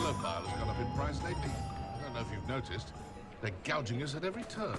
Cellophile has gone up in price lately. I don't know if you've noticed. They're gouging us at every turn.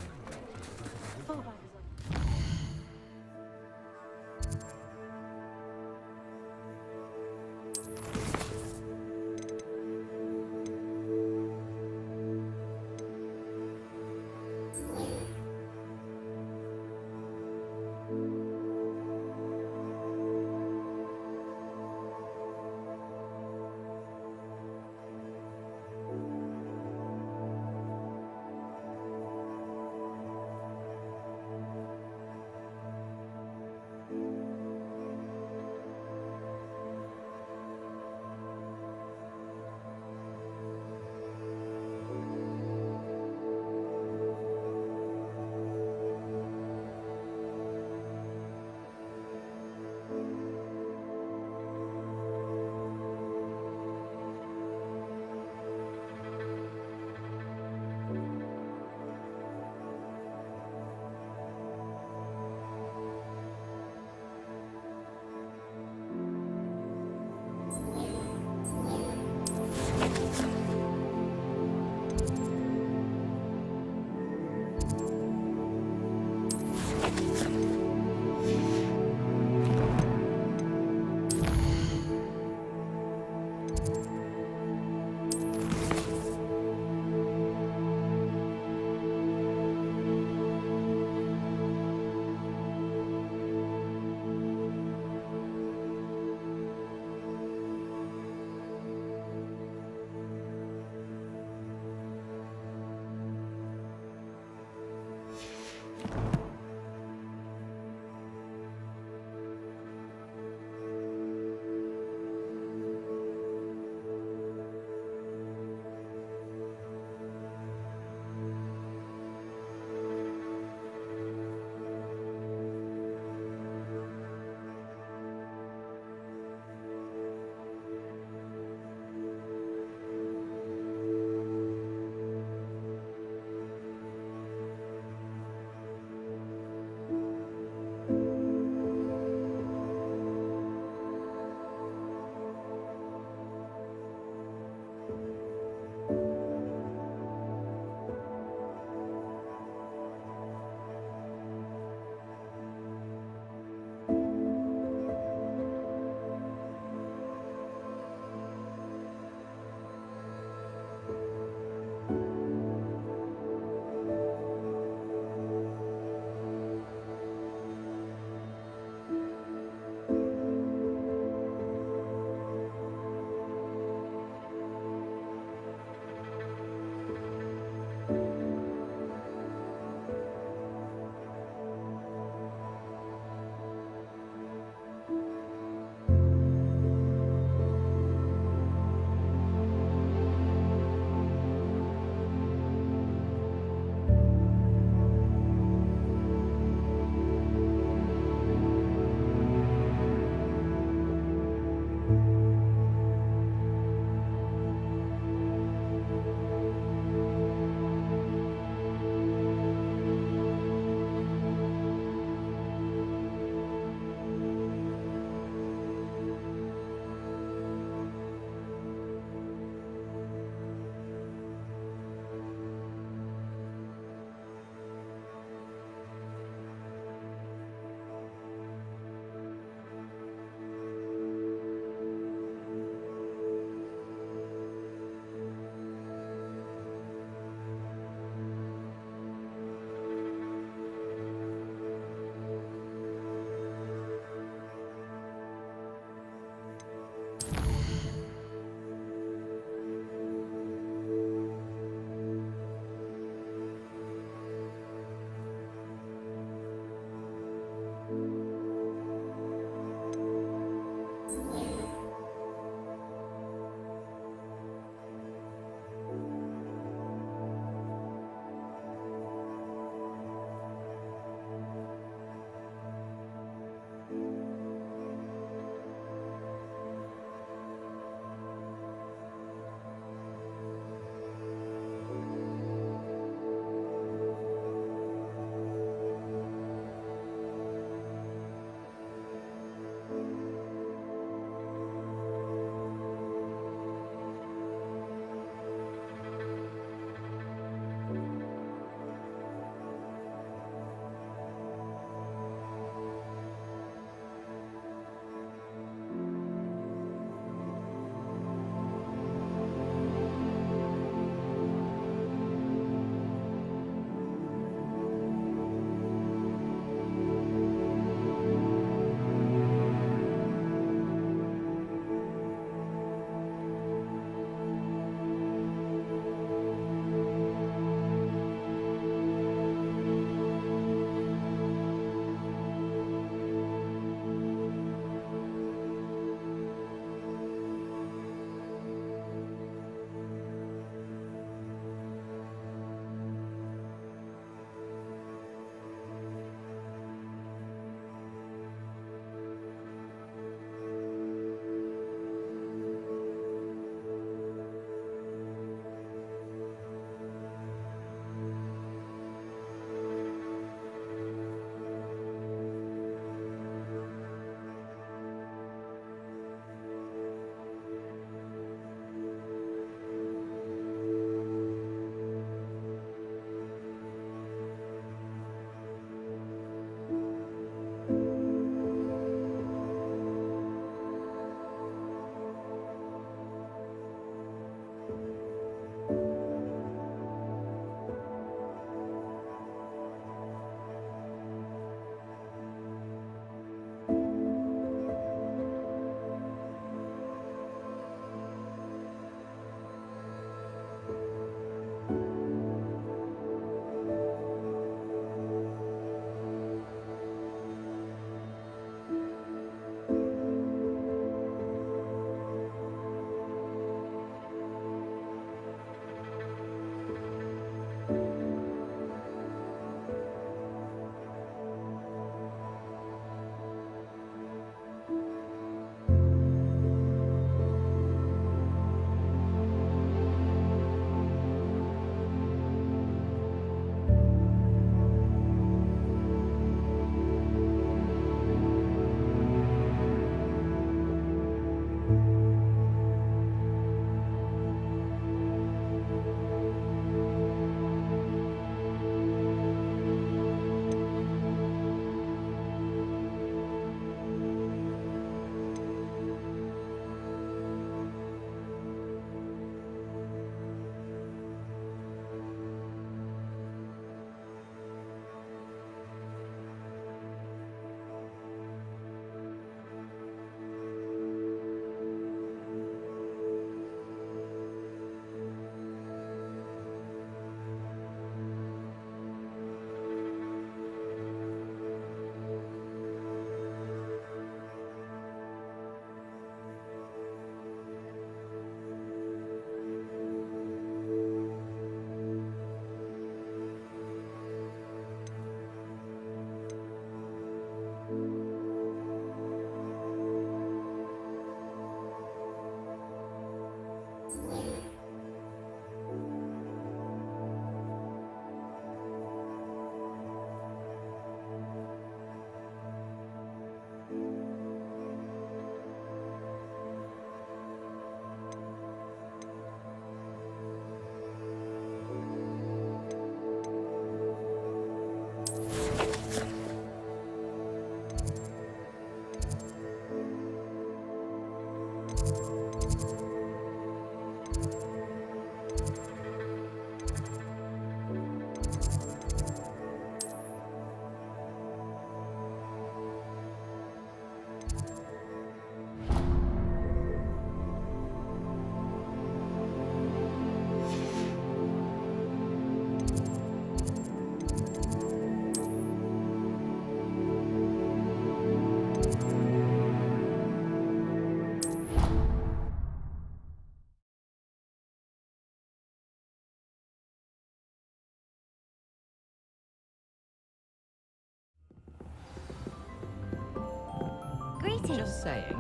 Greetings. Just saying,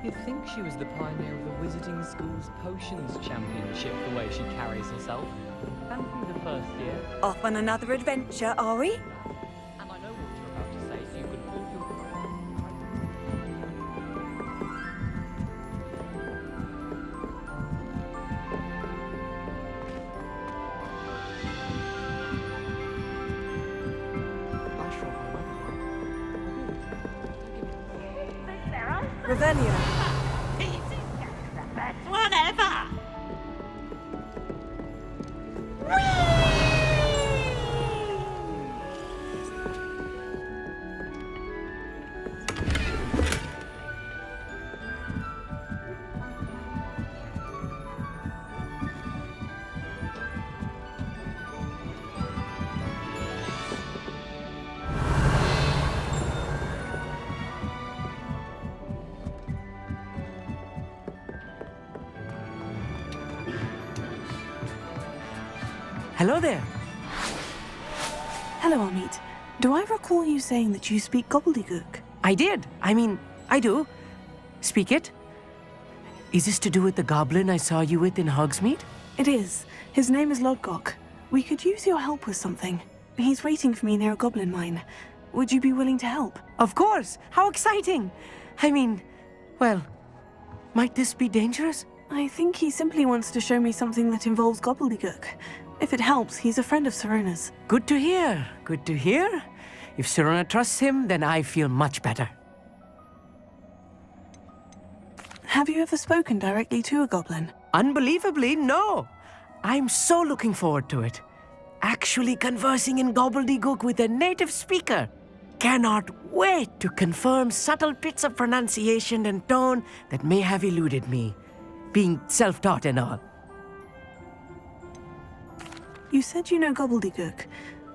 you'd think she was the pioneer of the Wizarding School's Potions Championship, the way she carries herself. And through the first year. Off on another adventure, are we? And I know what you're about to say, so you can hold your... Revelio. This is just the best one ever! Hello there. Hello, Amit. Do I recall you saying that you speak gobbledygook? I did. I do. Speak it. Is this to do with the goblin I saw you with in Hogsmeade? It is. His name is Lodgok. We could use your help with something. He's waiting for me near a goblin mine. Would you be willing to help? Of course. How exciting. Well, might this be dangerous? I think he simply wants to show me something that involves gobbledygook. If it helps, he's a friend of Serona's. Good to hear. Good to hear. If Serona trusts him, then I feel much better. Have you ever spoken directly to a goblin? Unbelievably, no. I'm so looking forward to it. Actually conversing in gobbledygook with a native speaker. Cannot wait to confirm subtle bits of pronunciation and tone that may have eluded me, being self-taught and all. You said you know gobbledygook,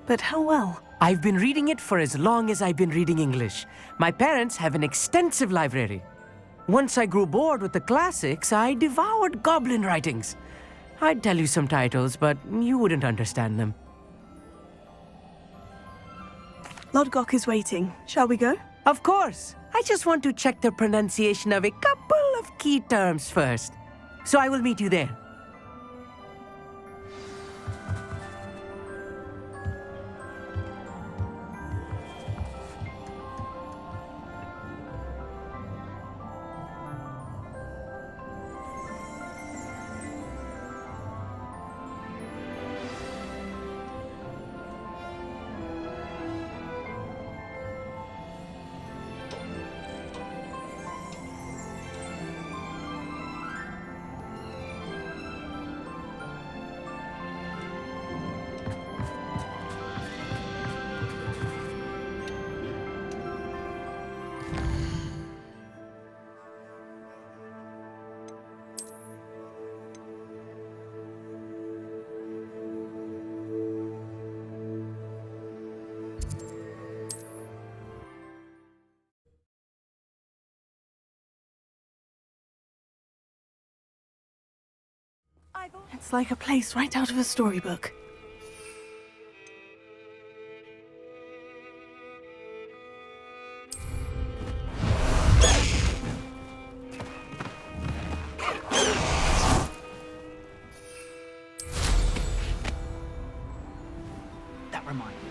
but how well? I've been reading it for as long as I've been reading English. My parents have an extensive library. Once I grew bored with the classics, I devoured goblin writings. I'd tell you some titles, but you wouldn't understand them. Lodgok is waiting. Shall we go? Of course. I just want to check the pronunciation of a couple of key terms first. So I will meet you there. It's like a place right out of a storybook. That reminds me.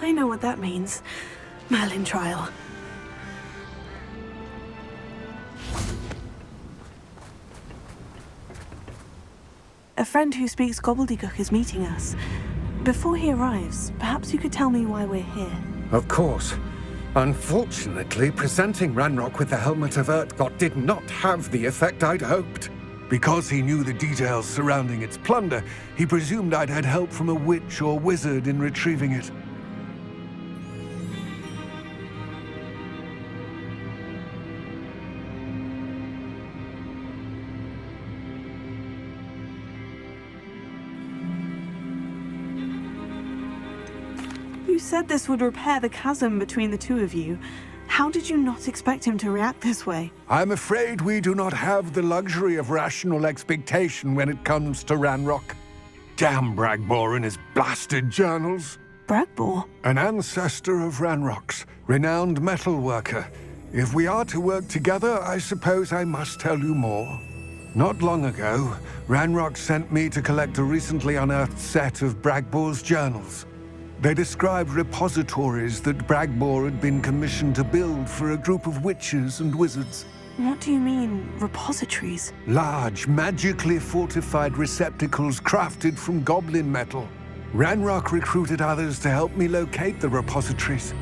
I know what that means. Merlin trial. A friend who speaks gobbledygook is meeting us. Before he arrives, perhaps you could tell me why we're here. Of course. Unfortunately, presenting Ranrock with the Helmet of Urtkot did not have the effect I'd hoped. Because he knew the details surrounding its plunder, he presumed I'd had help from a witch or wizard in retrieving it. You said this would repair the chasm between the two of you. How did you not expect him to react this way? I'm afraid we do not have the luxury of rational expectation when it comes to Ranrock. Damn Bragbor and his blasted journals. Bragbor? An ancestor of Ranrock's, renowned metal worker. If we are to work together, I suppose I must tell you more. Not long ago, Ranrock sent me to collect a recently unearthed set of Bragbor's journals. They described repositories that Bragbor had been commissioned to build for a group of witches and wizards. What do you mean, repositories? Large, magically fortified receptacles crafted from goblin metal. Ranrock recruited others to help me locate the repositories.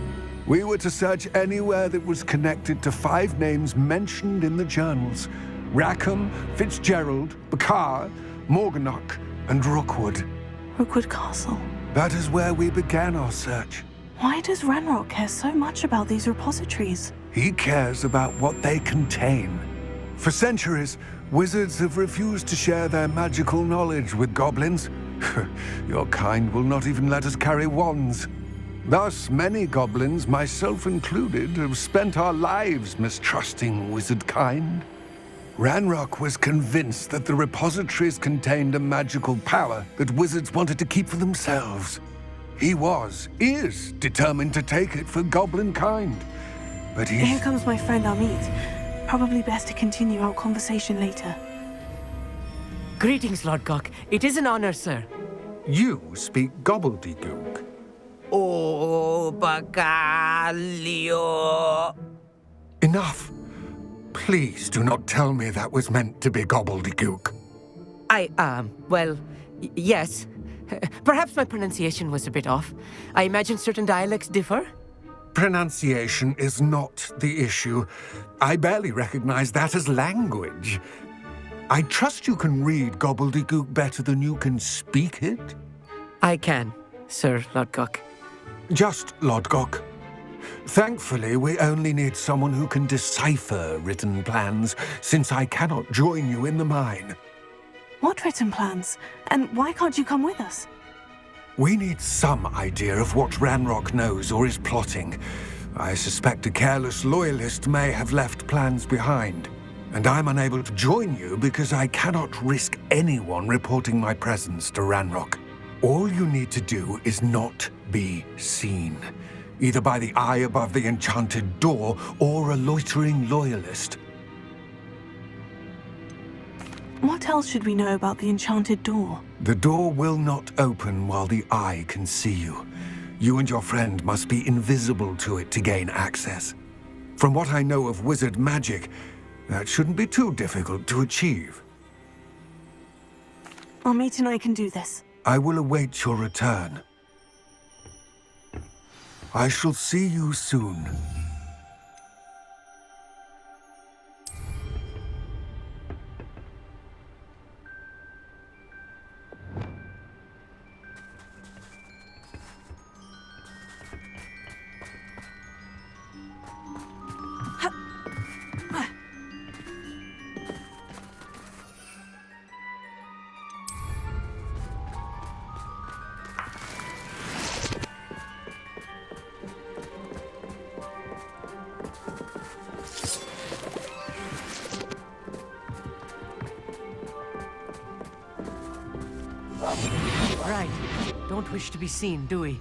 We were to search anywhere that was connected to 5 names mentioned in the journals: Rackham, Fitzgerald, Bakar, Morganach, and Rookwood. Rookwood Castle. That is where we began our search. Why does Ranrock care so much about these repositories? He cares about what they contain. For centuries, wizards have refused to share their magical knowledge with goblins. Your kind will not even let us carry wands. Thus, many goblins, myself included, have spent our lives mistrusting wizard kind. Ranrock was convinced that the repositories contained a magical power that wizards wanted to keep for themselves. He is determined to take it for goblin kind. But Here comes my friend Amit. Probably best to continue our conversation later. Greetings, Lodgok. It is an honor, sir. You speak gobbledygook. Oh, Bagalio. Enough. Please do not tell me that was meant to be gobbledygook. Yes. Perhaps my pronunciation was a bit off. I imagine certain dialects differ. Pronunciation is not the issue. I barely recognize that as language. I trust you can read gobbledygook better than you can speak it? I can, Sir Lodgok. Just Lodgok. Thankfully, we only need someone who can decipher written plans, since I cannot join you in the mine. What written plans? And why can't you come with us? We need some idea of what Ranrock knows or is plotting. I suspect a careless loyalist may have left plans behind. And I'm unable to join you because I cannot risk anyone reporting my presence to Ranrock. All you need to do is not be seen, either by the eye above the enchanted door or a loitering loyalist. What else should we know about the enchanted door? The door will not open while the eye can see you. You and your friend must be invisible to it to gain access. From what I know of wizard magic, that shouldn't be too difficult to achieve. Amit and I can do this. I will await your return. I shall see you soon. Right. Don't wish to be seen, do we?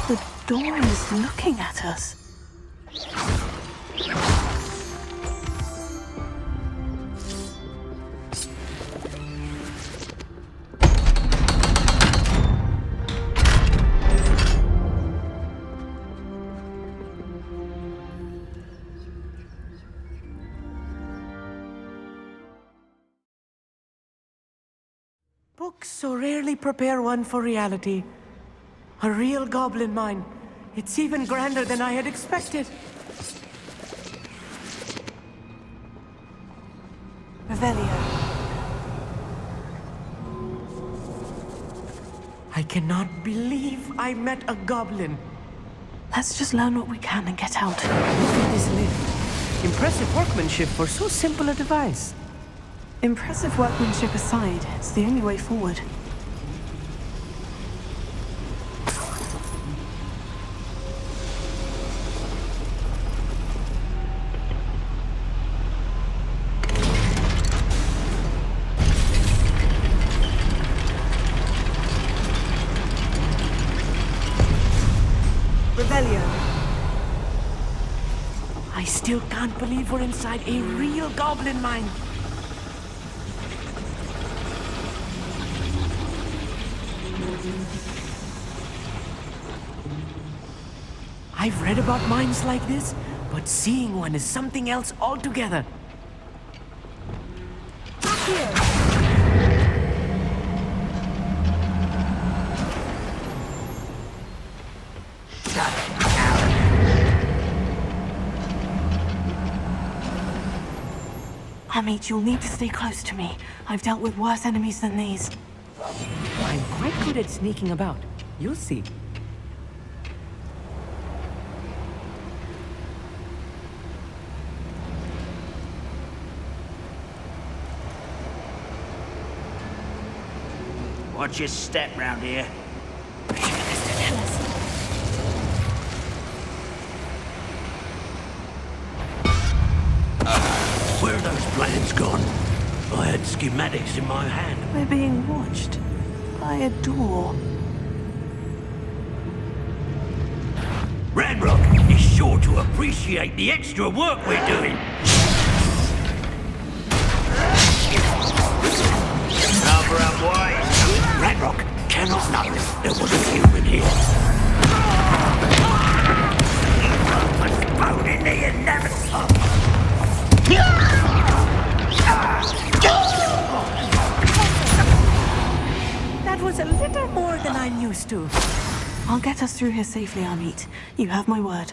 The door is looking at us. Books so rarely prepare one for reality. A real goblin mine. It's even grander than I had expected. Revelio. I cannot believe I met a goblin. Let's just learn what we can and get out. Look at this lift. Impressive workmanship for so simple a device. Impressive workmanship aside, it's the only way forward. Revelio. I still can't believe we're inside a real goblin mine. I've read about mines like this, but seeing one is something else altogether. Amit, you'll need to stay close to me. I've dealt with worse enemies than these. I'm quite good at sneaking about. You'll see. Watch your step round here. Where are those plans gone? I had schematics in my hand. We're being watched by a door. Ranrock is sure to appreciate the extra work we're doing. Cover up, boys. Ranrock cannot know there was a human here. He was thrown in the inevitable. That was a little more than I'm used to. I'll get us through here safely, Amit. You have my word.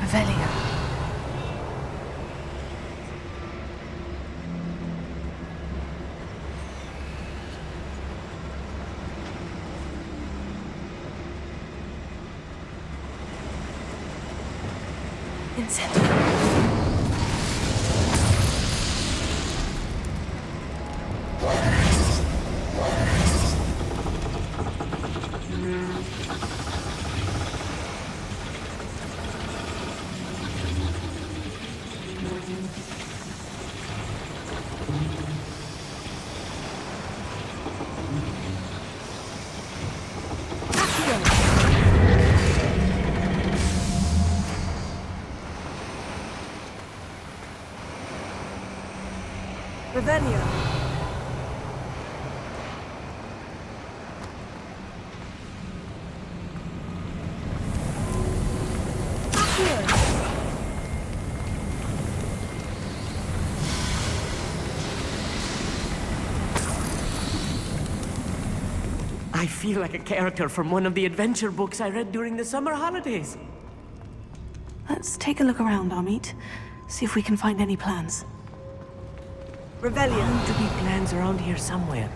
Revelio. Incendio. Revelio. I feel like a character from one of the adventure books I read during the summer holidays. Let's take a look around, Amit. See if we can find any plans. Revelio. Bound to be plans around here somewhere.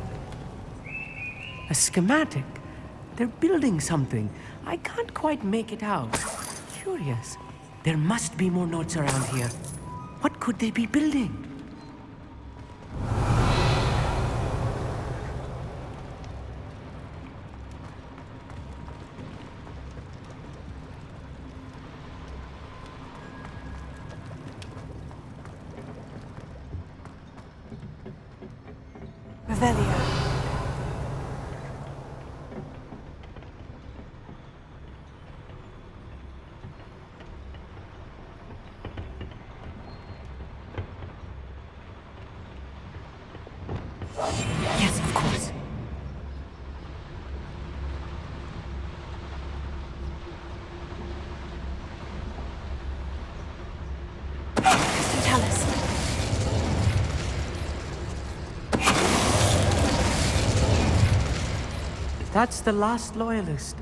A schematic. They're building something. I can't quite make it out. Curious. There must be more notes around here. What could they be building? tell us? That's the last loyalist.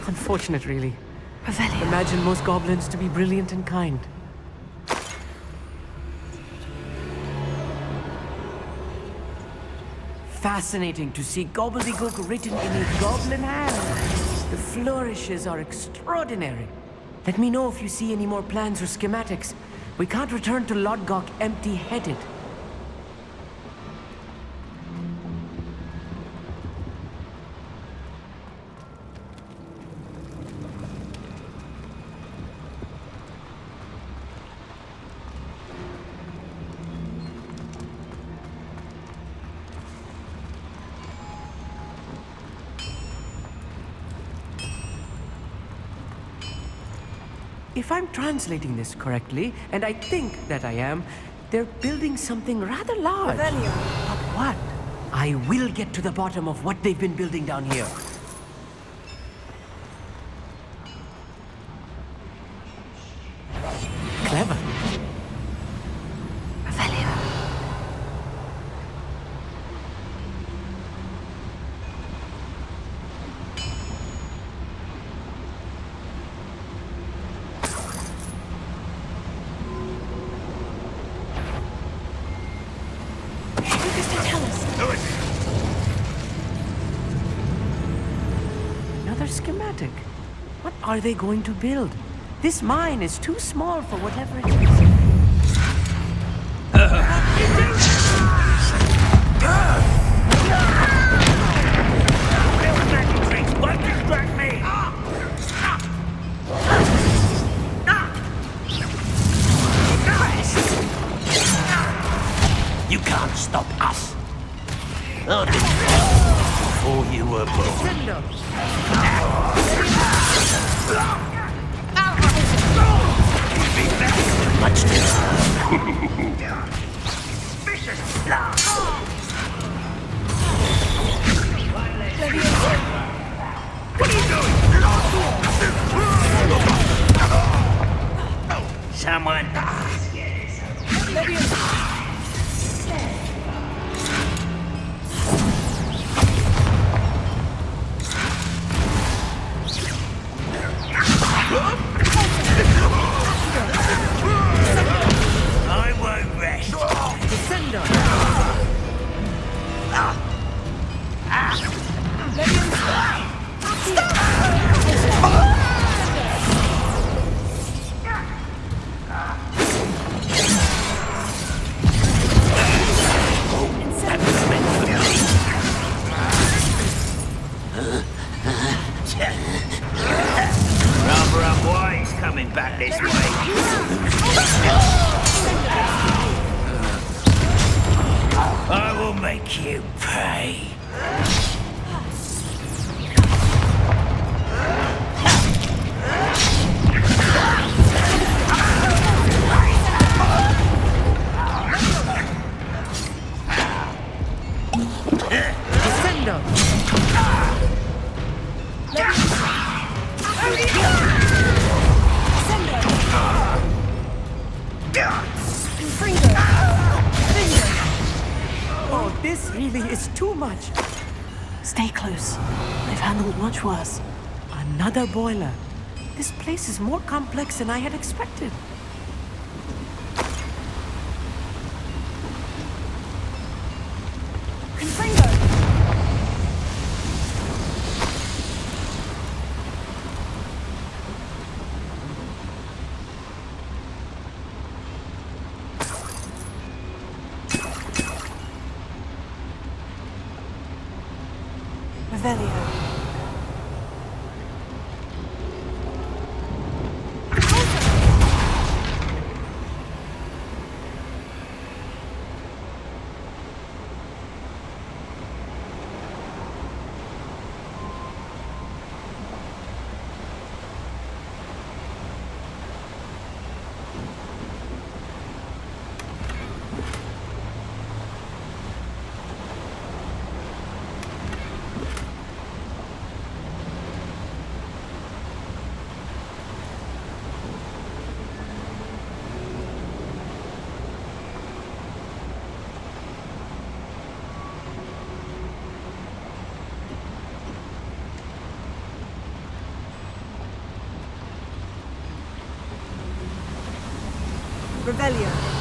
Unfortunate, really. Revelio. Imagine most goblins to be brilliant and kind. Fascinating to see gobbledygook written in a goblin hand. The flourishes are extraordinary. Let me know if you see any more plans or schematics. We can't return to Lodgok empty-headed. If I'm translating this correctly, and I think that I am, they're building something rather large. Revelio. But what? I will get to the bottom of what they've been building down here. Clever. Revelio. Another schematic. What are they going to build? This mine is too small for whatever it is. Magic tricks won't distract me! You can't stop us. I did before you were born. Much vicious blood. What are you doing? Someone. I won't rest. Defender! Rather unwise coming back this way. I will make you pay. Defender! Oh, this really is too much. Stay close. They've handled much worse. Another boiler. This place is more complex than I had expected. Revelio. Revelio.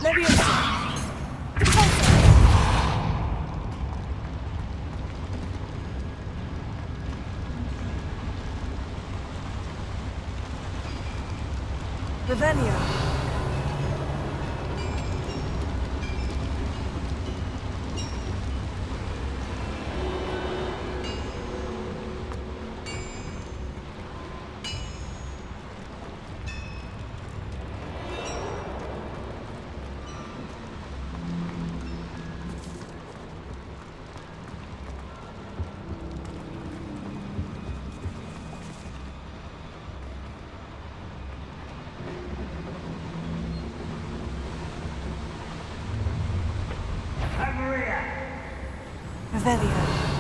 Leviosa. Revelio. Revelio.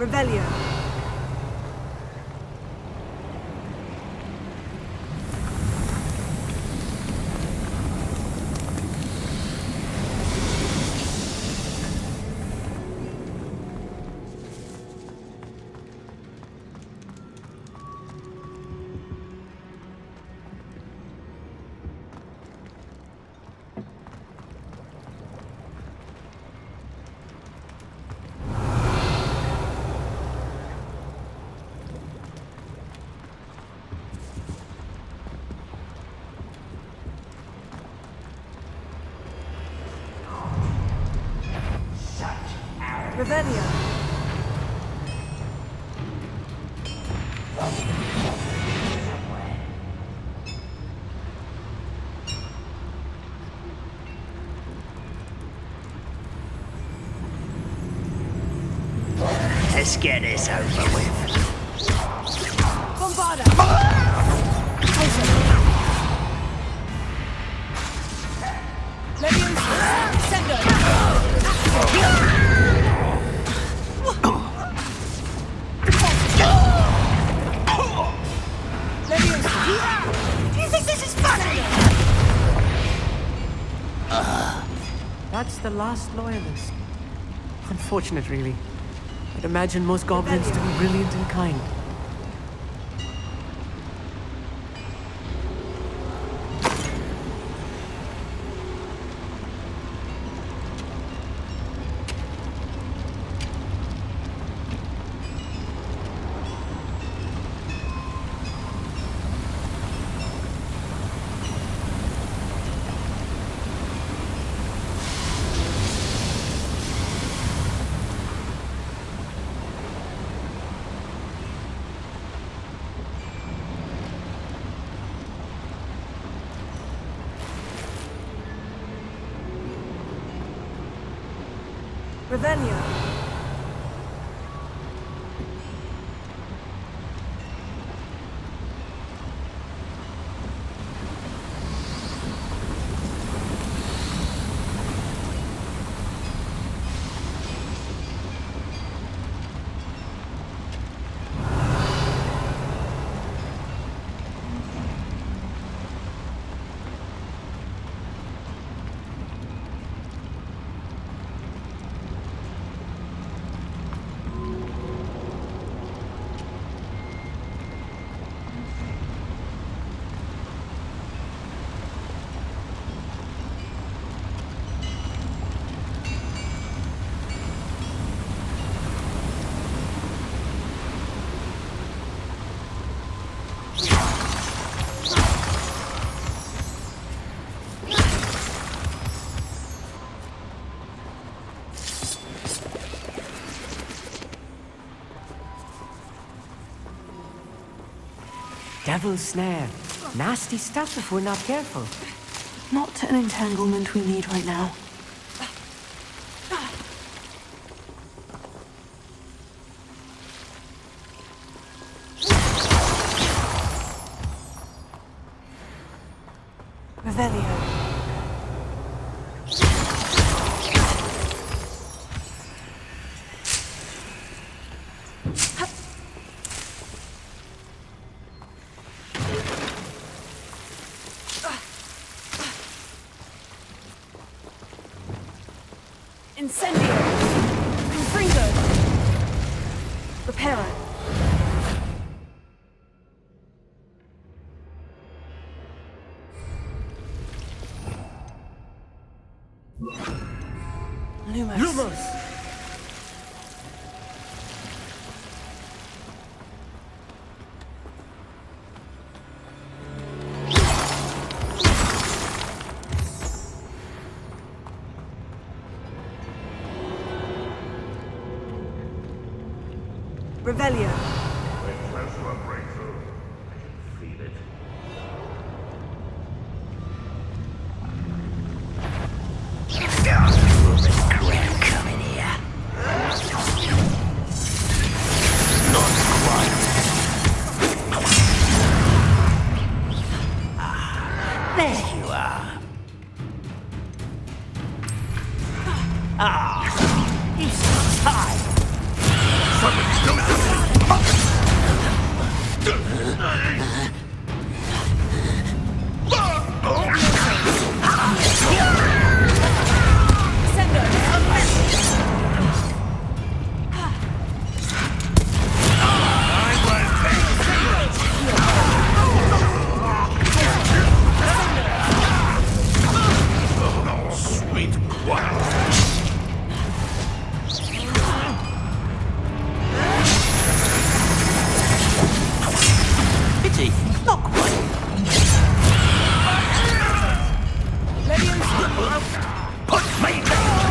Revelio. Revelio. Let's get this over with. Bombarda. Leviosa. Sendo. Do you think this is funny? That's the last loyalist. Unfortunate, really. I'd imagine most goblins to be brilliant and kind. Revelio. Devil's snare. Nasty stuff if we're not careful. Not an entanglement we need right now. Revelio. Incendio. Confringo. Reparo. Lumos. Revelio. We're close to a breakthrough. I can feel it. Crap coming here. Not quite. Ah, there you are. Ah, you so tired. Sweet quiet. Pity, not quite. Put me down!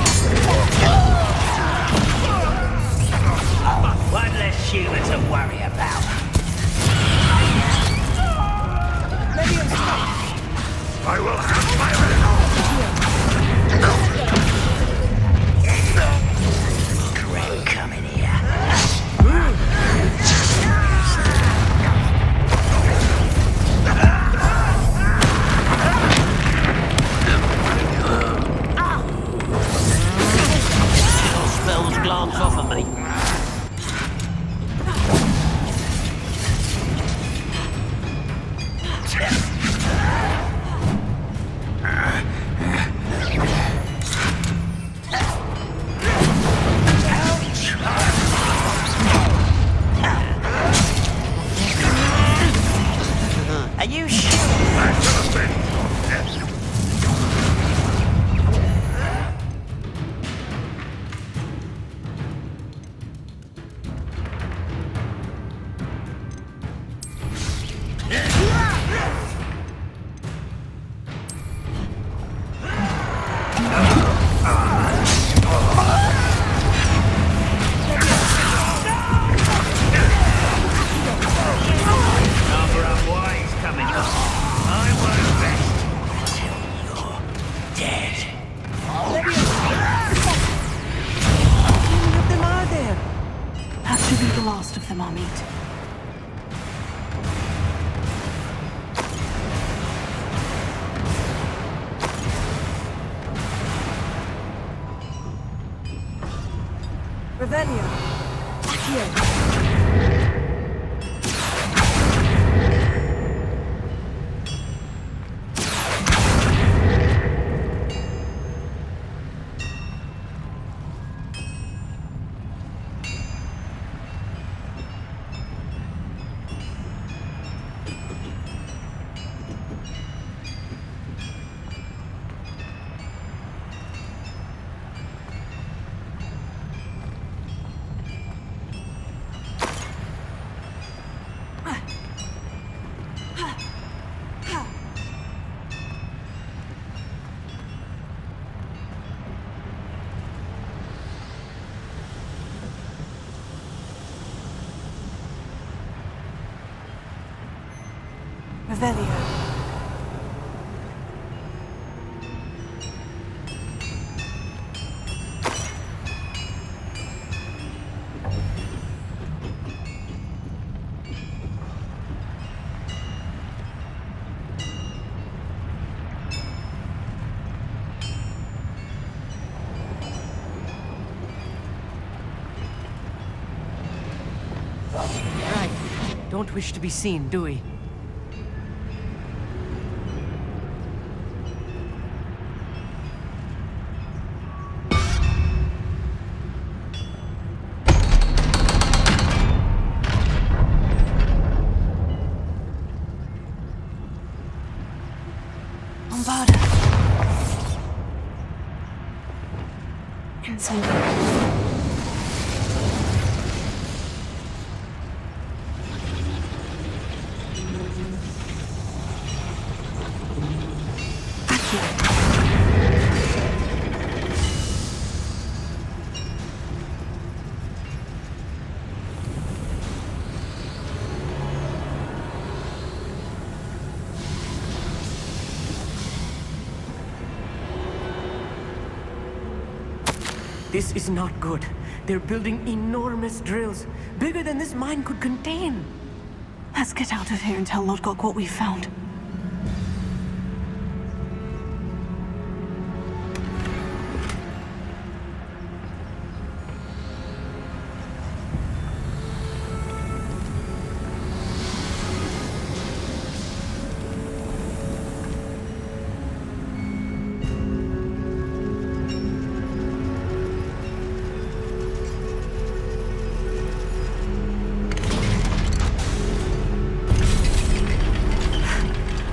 One less human to worry about. I will have my revenge. Greg, come in here. Your spells glance off of me. Are you sure? Number of wise coming up. I won't rest until you're dead. How many of them are there? That should be the last of them, Amit. Revelio. Accio. Revelio. Right. Don't wish to be seen, do we? Bombarda. Incendio. This is not good. They're building enormous drills, bigger than this mine could contain. Let's get out of here and tell Lodgok what we've found.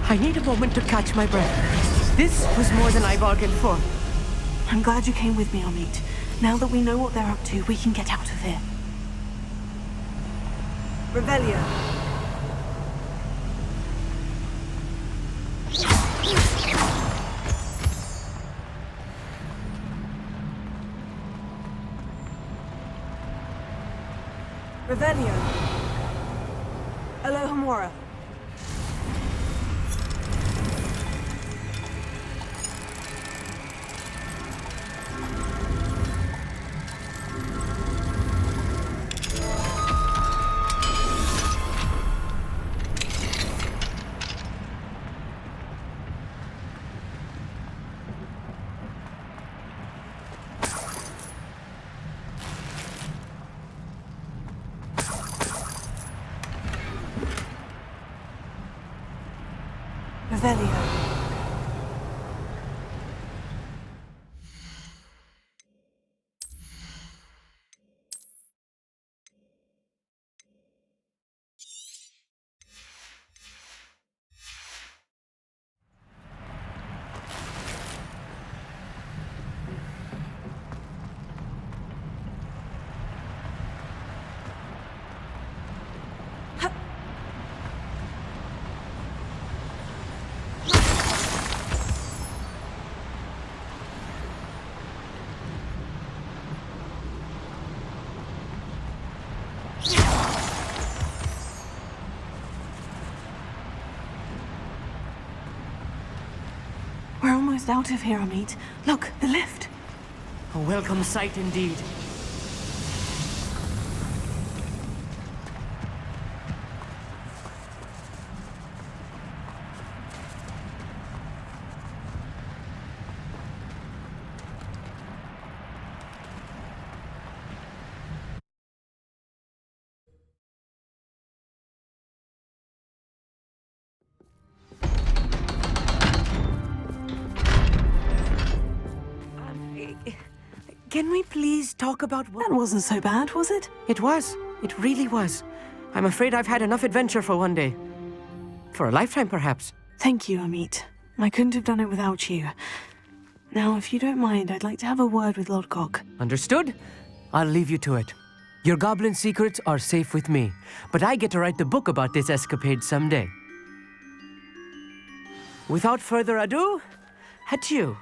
I need a moment to catch my breath. This was more than I bargained for. I'm glad you came with me, Amit. Now that we know what they're up to, we can get out of here. Revelio. Revelio. Alohomora. Revelio. We're almost out of here, Amit. Look, the lift. A welcome sight indeed. Can we please talk about what... That wasn't so bad, was it? It was. It really was. I'm afraid I've had enough adventure for one day. For a lifetime, perhaps. Thank you, Amit. I couldn't have done it without you. Now, if you don't mind, I'd like to have a word with Lodgok. Understood? I'll leave you to it. Your goblin secrets are safe with me, but I get to write the book about this escapade someday. Without further ado, adieu.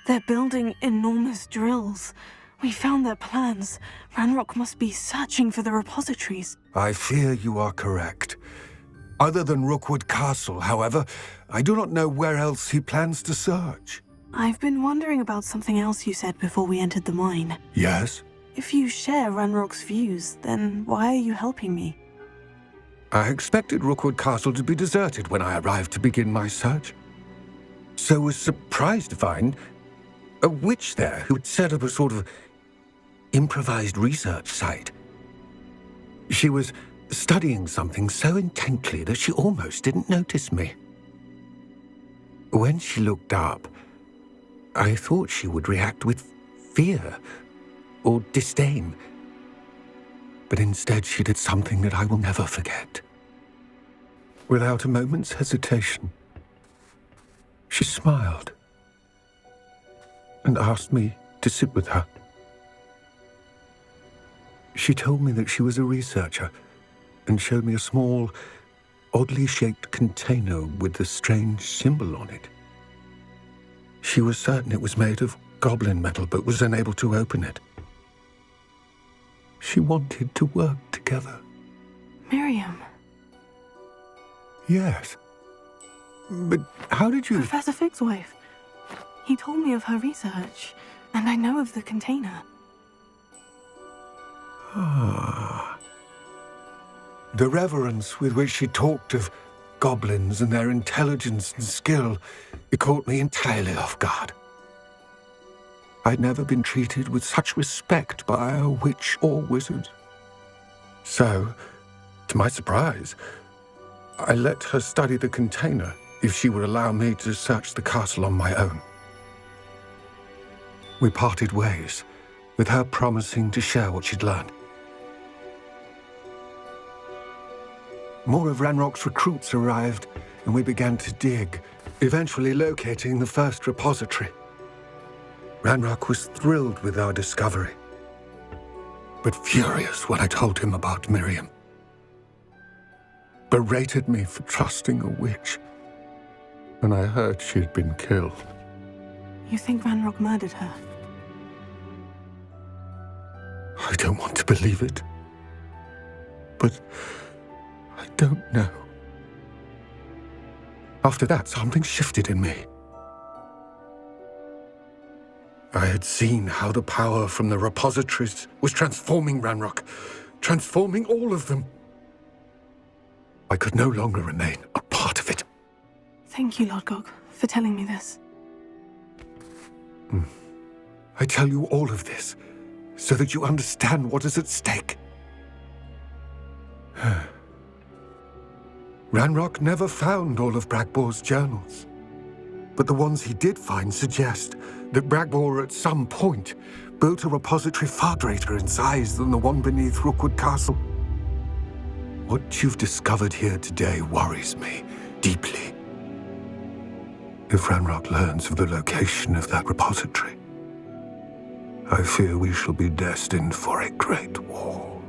They're building enormous drills. We found their plans. Ranrock must be searching for the repositories. I fear you are correct. Other than Rookwood Castle, however, I do not know where else he plans to search. I've been wondering about something else you said before we entered the mine. Yes? If you share Ranrock's views, then why are you helping me? I expected Rookwood Castle to be deserted when I arrived to begin my search. So was surprised to find a witch there who had set up a sort of improvised research site. She was studying something so intently that she almost didn't notice me. When she looked up, I thought she would react with fear or disdain. But instead she did something that I will never forget. Without a moment's hesitation, she smiled and asked me to sit with her. She told me that she was a researcher and showed me a small, oddly shaped container with a strange symbol on it. She was certain it was made of goblin metal, but was unable to open it. She wanted to work together. Miriam. Yes. But how did you... Professor Fig's wife. He told me of her research, and I know of the container. Ah. The reverence with which she talked of goblins and their intelligence and skill, it caught me entirely off guard. I'd never been treated with such respect by a witch or wizard. So, to my surprise, I let her study the container if she would allow me to search the castle on my own. We parted ways, with her promising to share what she'd learned. More of Ranrock's recruits arrived, and we began to dig, eventually locating the first repository. Ranrock was thrilled with our discovery, but furious when I told him about Miriam. Berated me for trusting a witch, and I heard she'd been killed. You think Ranrock murdered her? I don't want to believe it, but I don't know. After that, something shifted in me. I had seen how the power from the repositories was transforming Ranrock, transforming all of them. I could no longer remain a part of it. Thank you, Lodgok, for telling me this. I tell you all of this so that you understand what is at stake. Ranrock never found all of Bragbor's journals, but the ones he did find suggest that Bragbor at some point built a repository far greater in size than the one beneath Rookwood Castle. What you've discovered here today worries me deeply. If Ranrock learns of the location of that repository, I fear we shall be destined for a great war.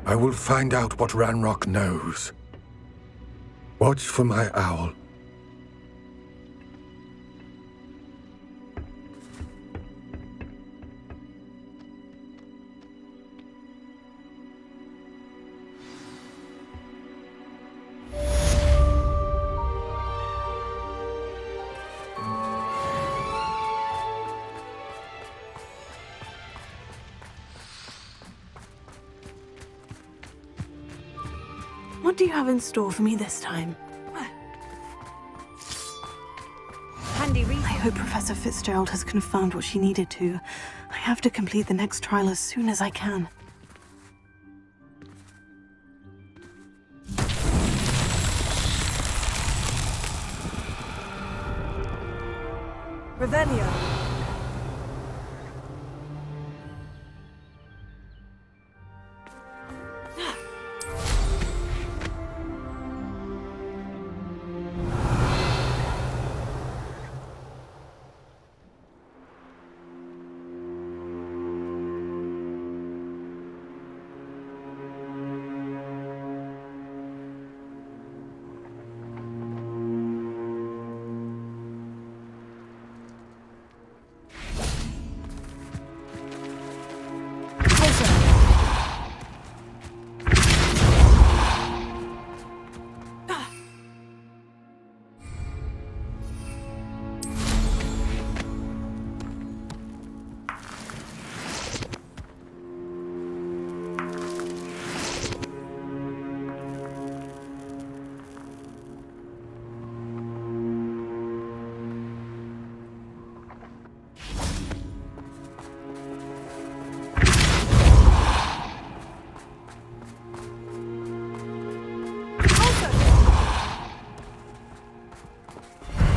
I will find out what Ranrock knows. Watch for my owl. What do you have in store for me this time? Handy reason. I hope Professor Fitzgerald has confirmed what she needed to. I have to complete the next trial as soon as I can. Revelio.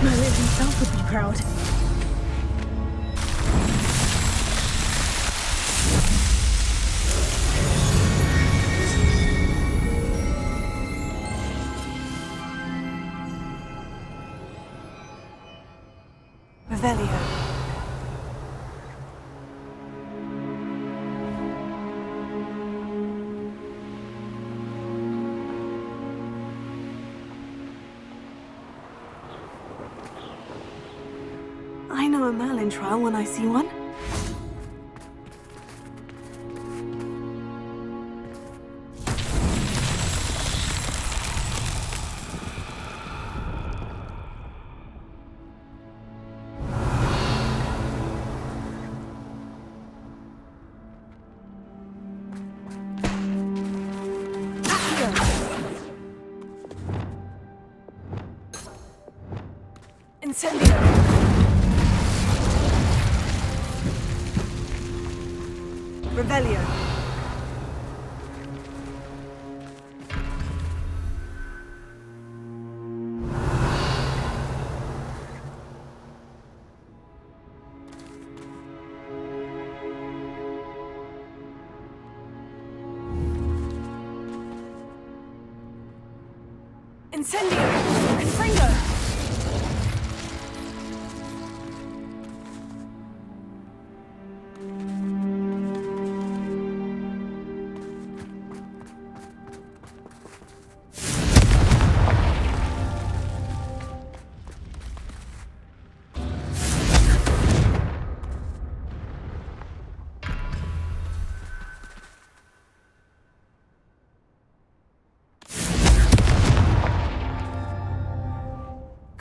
Merlin himself would be proud. Revelio. I know a Merlin trial when I see one. Incendio. Revelio. Incendio! Confringo!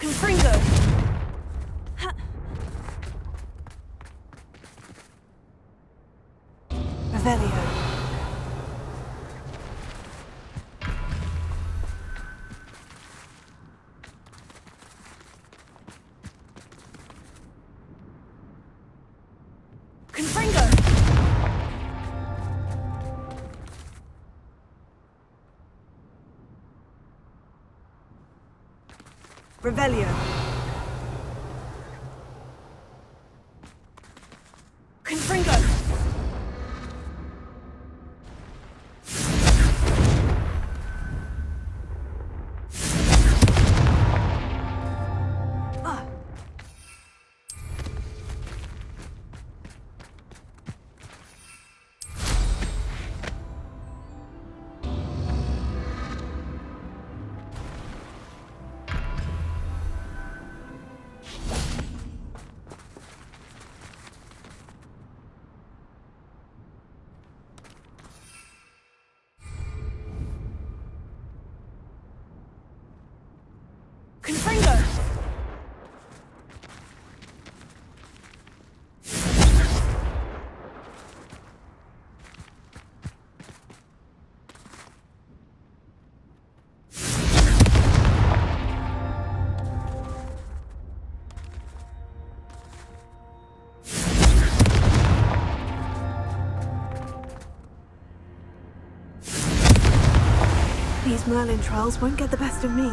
Confringo! Ha. Revelio. Confringo! Revelio. Confringo! Ah. Confringo! These Merlin trials won't get the best of me.